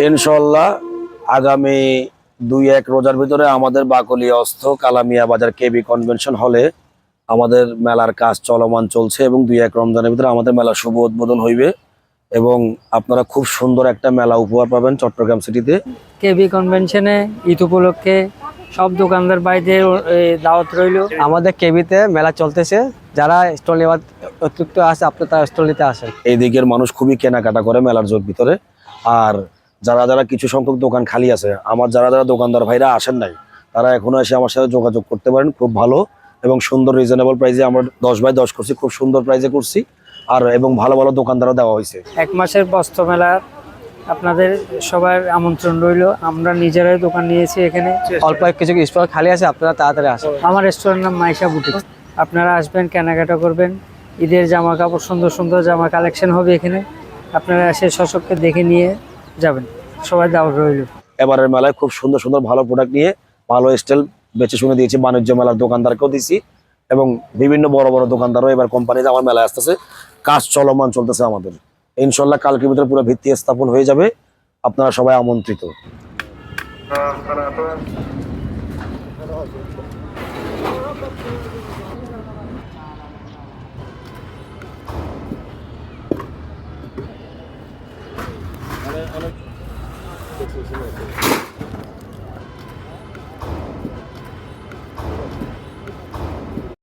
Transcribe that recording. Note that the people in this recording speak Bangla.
ইনশাআল্লাহ আগামী 2-1 রোজার ভিতরে আমাদের বাকলিয়া অস্থ কালামিয়া বাজার কেবি কনভেনশন হলে আমাদের মেলার কাজ চলমান চলছে এবং 2-1 রমজানের ভিতরে আমাদের মেলার শুভ উদ্বোধন হইবে এবং আপনারা খুব সুন্দর একটা মেলা উপহার পাবেন চট্টগ্রাম সিটিতে। কেবি কনভেনশনে ঈদ উপলক্ষে সব দোকানদার বাইরে দাওয়াত রইল। আমাদের কেবিতে মেলা চলতেছে, যারা স্টল নেওয়ার অতিরিক্ত আছে আপনারা তারা স্টল নিতে আসেন। এই দিকের মানুষ খুবই কেনাকাটা করে মেলার জোর ভিতরে। আর যারা যারা কিছু সংখ্যক দোকান খালি আছে, আমার যারা যারা দোকানদার ভাইরা আসেন নাই, তারা এখনো এসে আমার সাথে যোগাযোগ করতে পারেন। খুব ভালো এবং সুন্দর রিজনেবল প্রাইসে আমরা 10/10 করছি, খুব সুন্দর প্রাইসে করছি। আর এবং ভালো ভালো দোকানদারও দেওয়া হয়েছে। 1 মাসের বস্ত্র মেলার আপনাদের সবার আমন্ত্রণ রইল। আমরা নিজেরাই দোকান নিয়েছি এখানে। অল্প কিছু স্টল খালি আছে, আপনারা তাড়াতাড়ি আসেন। আমার রেস্টুরেন্টের নাম মাইশা বুটিক। আপনারা আসবেন, কেনাকাটা করবেন। ঈদের জামা কাপড় সুন্দর সুন্দর জামা কালেকশন হবে এখানে। আপনারা এসে সশককে দেখে নিয়ে যাবেন। সবাই দাওয়াত রইল। এবারের মেলায় খুব সুন্দর সুন্দর ভালো প্রোডাক্ট নিয়ে ভালো স্টাইল বেচে শুনে দিয়েছি, বাণিজ্য মেলার দোকানদারকেও দিয়েছি এবং বিভিন্ন বড় বড় দোকানদারও এবার কোম্পানিতে আমার মেলায় আসতেছে। কাজ চলমান চলতেছে আমাদের। ইনশাল্লাহ কালকের ভিতরে পুরো ভিত্তি স্থাপন হয়ে যাবে। আপনারা সবাই আমন্ত্রিত। অনেক